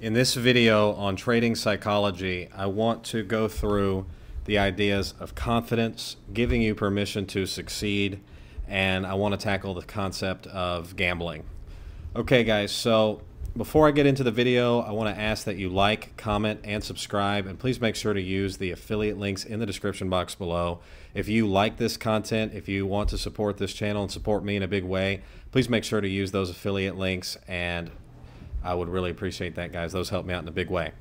In this video on trading psychology, I want to go through the ideas of confidence, giving you permission to succeed, and I want to tackle the concept of gambling. Okay guys, so before I get into the video, I want to ask that you like, comment, and subscribe, and please make sure to use the affiliate links in the description box below. If you like this content, if you want to support this channel and support me in a big way, please make sure to use those affiliate links, and I would really appreciate that, guys. Those help me out in a big way.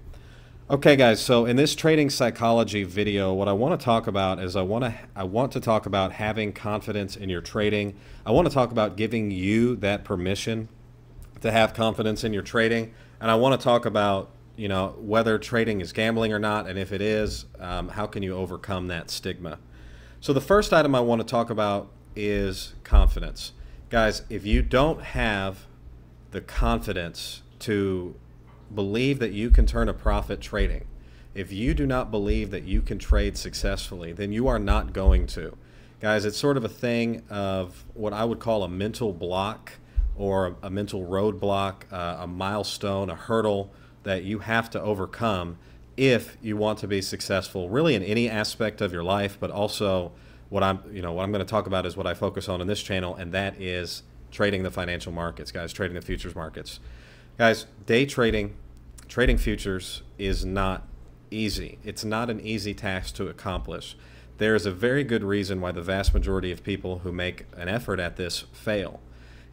Okay guys, so in this trading psychology video, what I want to talk about is I want to talk about having confidence in your trading. I want to talk about giving you that permission to have confidence in your trading, and I want to talk about, you know, whether trading is gambling or not, and if it is, how can you overcome that stigma. So the first item I want to talk about is confidence. Guys, if you don't have the confidence to believe that you can turn a profit trading, if you do not believe that you can trade successfully, then you are not going to. Guys, it's sort of a thing of what I would call a mental block or a mental roadblock, a milestone, a hurdle that you have to overcome if you want to be successful really in any aspect of your life, but also what I'm going to talk about is what I focus on in this channel, and that is trading the financial markets, guys, trading the futures markets. Guys, day trading, trading futures is not easy. It's not an easy task to accomplish. There is a very good reason why the vast majority of people who make an effort at this fail.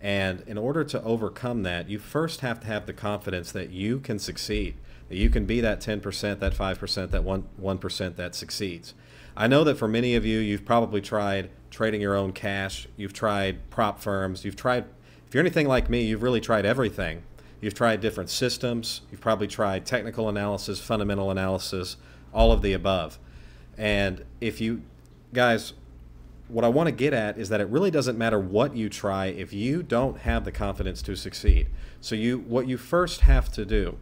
And in order to overcome that, you first have to have the confidence that you can succeed, that you can be that 10%, that 5%, that 1% that succeeds. I know that for many of you, you've probably tried trading your own cash. You've tried prop firms. You've tried, if you're anything like me, you've really tried everything. You've tried different systems. You've probably tried technical analysis, fundamental analysis, all of the above. And if you, guys, what I want to get at is that it really doesn't matter what you try if you don't have the confidence to succeed. So what you first have to do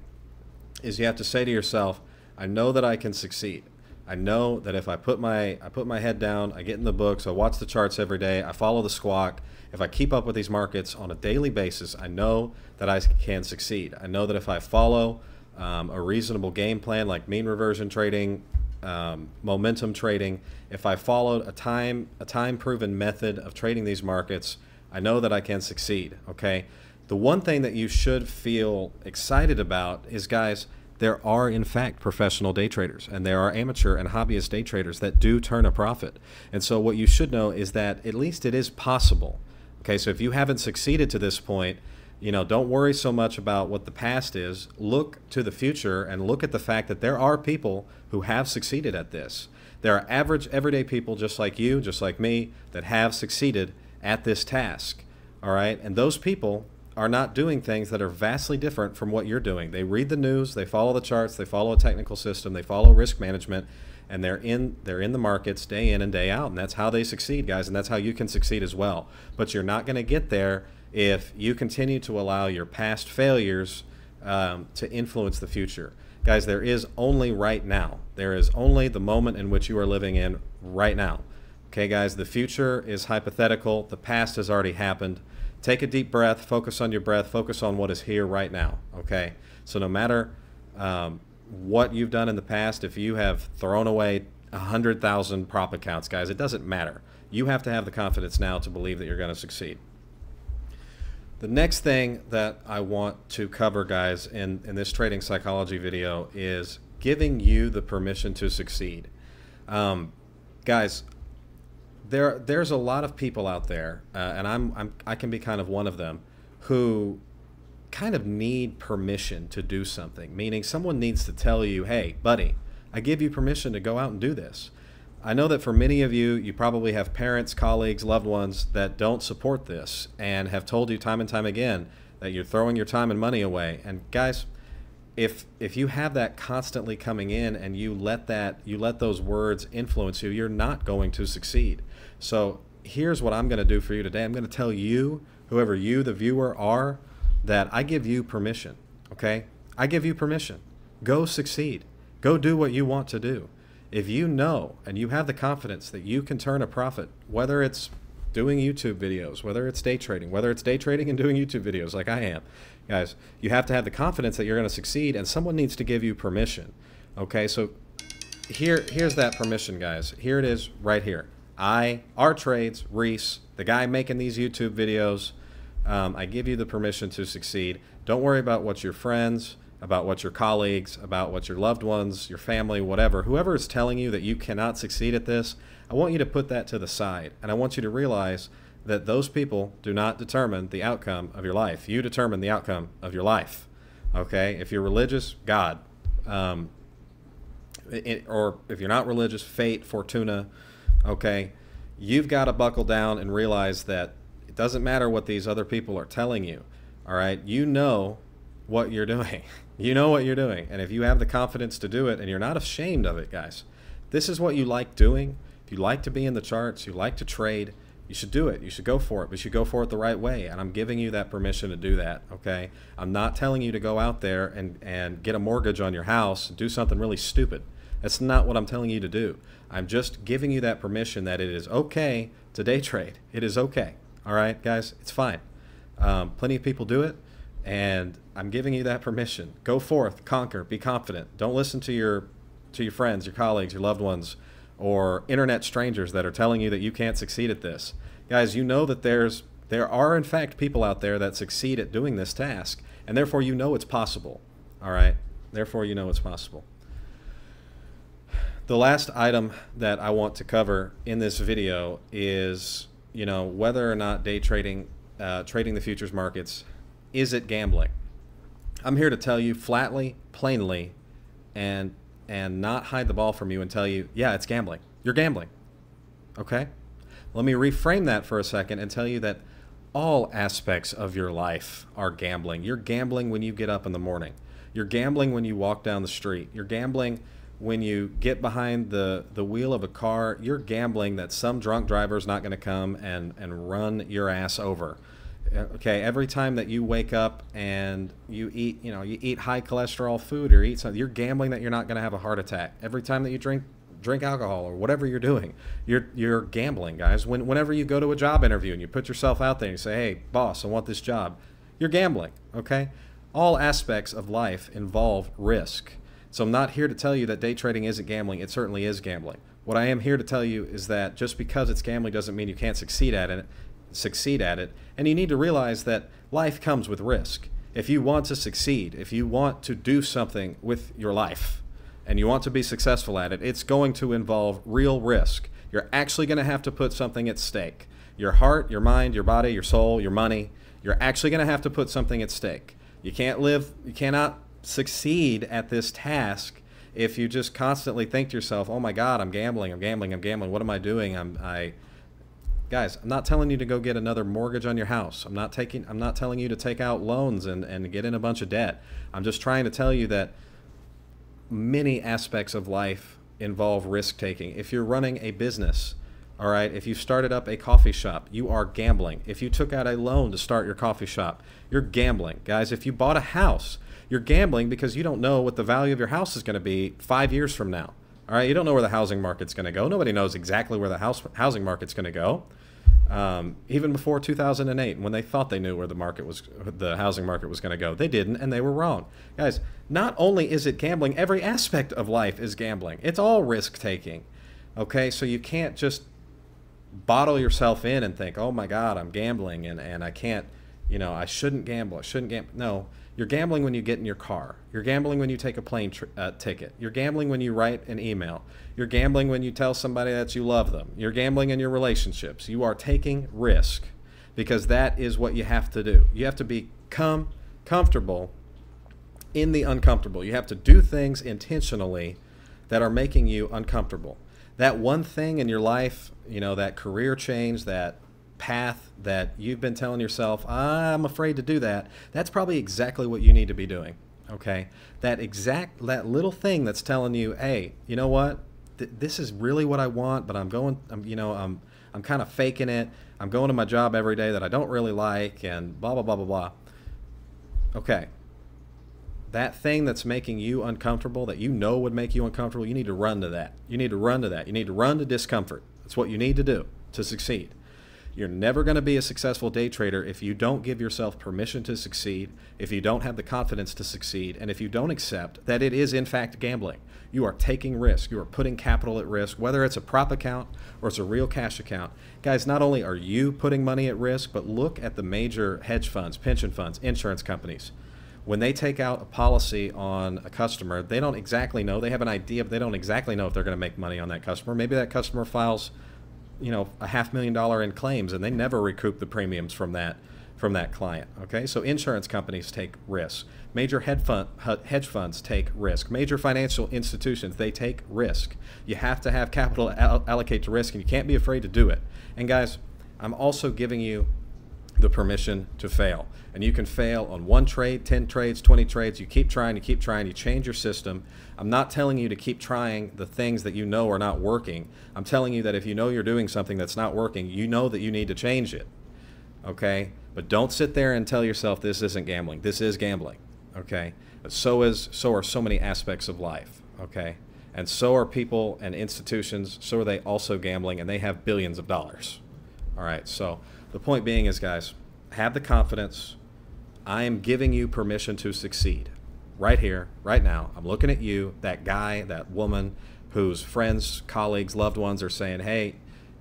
is you have to say to yourself, I know that I can succeed. I know that if I put my head down, I get in the books, I watch the charts every day, I follow the squawk, if I keep up with these markets on a daily basis, I know that I can succeed. I know that if I follow a reasonable game plan like mean reversion trading, momentum trading, if I followed a time-proven method of trading these markets, I know that I can succeed, okay? The one thing that you should feel excited about is, guys, there are in fact professional day traders, and there are amateur and hobbyist day traders that do turn a profit. And so what you should know is that at least it is possible. Okay, so if you haven't succeeded to this point, you know, don't worry so much about what the past is. Look to the future and look at the fact that there are people who have succeeded at this. There are average, everyday people just like you, just like me, that have succeeded at this task. All right, and those people are not doing things that are vastly different from what you're doing. They read the news, they follow the charts, they follow a technical system, they follow risk management, and they're in the markets day in and day out, and that's how they succeed, guys, and that's how you can succeed as well. But you're not going to get there if you continue to allow your past failures to influence the future. Guys, there is only right now. There is only the moment in which you are living in right now. Okay, guys, the future is hypothetical. The past has already happened. Take a deep breath, focus on your breath, focus on what is here right now, okay? So no matter what you've done in the past, if you have thrown away 100,000 prop accounts, guys, it doesn't matter. You have to have the confidence now to believe that you're going to succeed. The next thing that I want to cover, guys, in this trading psychology video is giving you the permission to succeed. Guys, there's a lot of people out there, and I can be kind of one of them, who kind of need permission to do something, meaning someone needs to tell you, hey, buddy, I give you permission to go out and do this. I know that for many of you, you probably have parents, colleagues, loved ones that don't support this and have told you time and time again that you're throwing your time and money away. And guys, if you have that constantly coming in and you let those words influence you, you're not going to succeed. So here's what I'm going to do for you today. I'm going to tell you, whoever you, the viewer, are, that I give you permission, okay? I give you permission. Go succeed. Go do what you want to do. If you know and you have the confidence that you can turn a profit, whether it's doing YouTube videos, whether it's day trading and doing YouTube videos like I am. Guys, you have to have the confidence that you're going to succeed, and someone needs to give you permission. Okay, so here's that permission, guys. Here it is right here. Our Trades, Reese, the guy making these YouTube videos, I give you the permission to succeed. Don't worry about what your friends, about what your colleagues, about what your loved ones, your family, whatever, whoever is telling you that you cannot succeed at this, I want you to put that to the side. And I want you to realize that those people do not determine the outcome of your life. You determine the outcome of your life. Okay? If you're religious, God. Or if you're not religious, fate, fortuna. Okay? You've got to buckle down and realize that it doesn't matter what these other people are telling you. All right? You know what you're doing. You know what you're doing. And if you have the confidence to do it and you're not ashamed of it, guys, this is what you like doing. If you like to be in the charts, you like to trade, you should do it. You should go for it, but you should go for it the right way. And I'm giving you that permission to do that, okay? I'm not telling you to go out there and get a mortgage on your house and do something really stupid. That's not what I'm telling you to do. I'm just giving you that permission that it is okay to day trade. It is okay. All right, guys? It's fine. Plenty of people do it, and I'm giving you that permission. Go forth, conquer, be confident. Don't listen to your friends, your colleagues, your loved ones, or internet strangers that are telling you that you can't succeed at this. Guys, you know that there are in fact people out there that succeed at doing this task, and therefore you know it's possible. All right? Therefore you know it's possible. The last item that I want to cover in this video is, whether or not day trading, trading the futures markets, is it gambling? I'm here to tell you flatly, plainly, and not hide the ball from you and tell you, yeah, it's gambling. You're gambling. Okay? Let me reframe that for a second and tell you that all aspects of your life are gambling. You're gambling when you get up in the morning. You're gambling when you walk down the street. You're gambling when you get behind the wheel of a car. You're gambling that some drunk driver is not going to come and run your ass over. Okay, every time that you wake up and you eat high cholesterol food or eat something, you're gambling that you're not going to have a heart attack. Every time that you drink alcohol or whatever you're doing, you're gambling, guys. Whenever you go to a job interview and you put yourself out there and you say, hey, boss, I want this job, you're gambling, okay? All aspects of life involve risk. So I'm not here to tell you that day trading isn't gambling. It certainly is gambling. What I am here to tell you is that just because it's gambling doesn't mean you can't succeed at it. And you need to realize that life comes with risk. If you want to succeed, if you want to do something with your life and you want to be successful at it, it's going to involve real risk. You're actually going to have to put something at stake. Your heart, your mind, your body, your soul, your money, you're actually going to have to put something at stake. You cannot succeed at this task if you just constantly think to yourself, oh my God, I'm gambling, what am I doing? Guys, I'm not telling you to go get another mortgage on your house. I'm not telling you to take out loans and get in a bunch of debt. I'm just trying to tell you that many aspects of life involve risk taking. If you're running a business, all right, if you started up a coffee shop, you are gambling. If you took out a loan to start your coffee shop, you're gambling. Guys, if you bought a house, you're gambling because you don't know what the value of your house is going to be 5 years from now. All right, you don't know where the housing market's going to go. Nobody knows exactly where the housing market's going to go. Even before 2008, when they thought they knew where the housing market was going to go, they didn't, and they were wrong. Guys, not only is it gambling, every aspect of life is gambling. It's all risk taking. Okay, so you can't just bottle yourself in and think, oh my God, I'm gambling and I can't, I shouldn't gamble. No. You're gambling when you get in your car. You're gambling when you take a plane ticket. You're gambling when you write an email. You're gambling when you tell somebody that you love them. You're gambling in your relationships. You are taking risk because that is what you have to do. You have to become comfortable in the uncomfortable. You have to do things intentionally that are making you uncomfortable. That one thing in your life, that career change, that path that you've been telling yourself, I'm afraid to do that, that's probably exactly what you need to be doing. Okay, that little thing that's telling you, hey, you know what, this is really what I want, but I'm kind of faking it. I'm going to my job every day that I don't really like, and blah blah blah blah blah. Okay, that thing that's making you uncomfortable, that would make you uncomfortable, you need to run to that. You need to run to that. You need to run to discomfort. That's what you need to do to succeed. You're never going to be a successful day trader if you don't give yourself permission to succeed, if you don't have the confidence to succeed, and if you don't accept that it is in fact gambling. You are taking risk. You are putting capital at risk, whether it's a prop account or it's a real cash account. Guys, not only are you putting money at risk, but look at the major hedge funds, pension funds, insurance companies. When they take out a policy on a customer, they don't exactly know. They have an idea, but they don't exactly know if they're going to make money on that customer. Maybe that customer files, you know, $500,000 in claims, and they never recoup the premiums from that client. Okay, so insurance companies take risks. Major hedge funds take risk. Major financial institutions, they take risk. You have to have capital allocate to risk, and you can't be afraid to do it. And guys, I'm also giving you the permission to fail. And you can fail on 1 trade, 10 trades, 20 trades. You keep trying, you change your system. I'm not telling you to keep trying the things that you know are not working. I'm telling you that if you know you're doing something that's not working, you know that you need to change it. Okay? But don't sit there and tell yourself this isn't gambling. This is gambling. Okay? But so are so many aspects of life. Okay? And so are people and institutions. So are they also gambling, and they have billions of dollars. All right? So the point being is, guys, have the confidence. I am giving you permission to succeed. Right here, right now. I'm looking at you, that guy, that woman whose friends, colleagues, loved ones are saying, hey,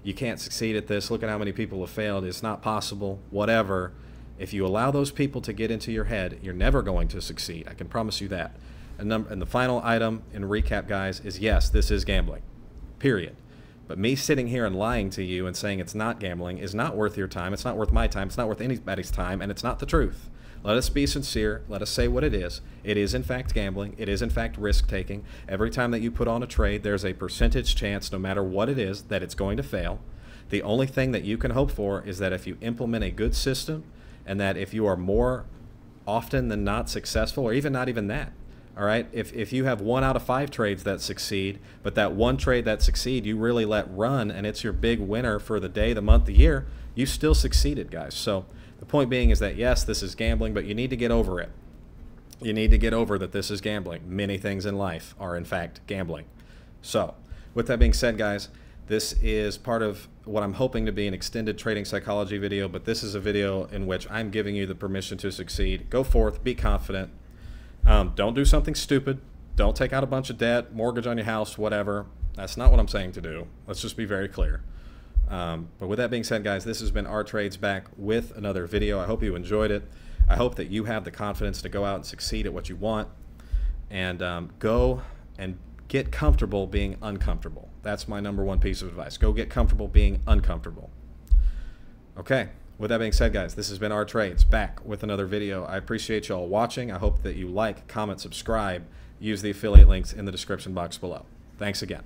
you can't succeed at this. Look at how many people have failed. It's not possible, whatever. If you allow those people to get into your head, you're never going to succeed. I can promise you that. And the final item in recap, guys, is yes, this is gambling, period. But me sitting here and lying to you and saying it's not gambling is not worth your time. It's not worth my time. It's not worth anybody's time, and it's not the truth. Let us be sincere. Let us say what it is. It is, in fact, gambling. It is, in fact, risk-taking. Every time that you put on a trade, there's a percentage chance, no matter what it is, that it's going to fail. The only thing that you can hope for is that if you implement a good system, and that if you are more often than not successful, or even not even that, all right, if you have 1 out of 5 trades that succeed, but that one trade that succeed you really let run, and it's your big winner for the day, the month, the year, you still succeeded, guys. So the point being is that, yes, this is gambling, but you need to get over it. You need to get over that this is gambling. Many things in life are, in fact, gambling. So with that being said, guys, this is part of what I'm hoping to be an extended trading psychology video, but this is a video in which I'm giving you the permission to succeed. Go forth, be confident. Don't do something stupid. Don't take out a bunch of debt, mortgage on your house, whatever. That's not what I'm saying to do. Let's just be very clear. But with that being said, guys, this has been Our Trades, back with another video. I hope you enjoyed it. I hope that you have the confidence to go out and succeed at what you want, and go and get comfortable being uncomfortable. That's my #1 piece of advice. Go get comfortable being uncomfortable. Okay. With that being said, guys, this has been Our Trades, back with another video. I appreciate you all watching. I hope that you like, comment, subscribe. Use the affiliate links in the description box below. Thanks again.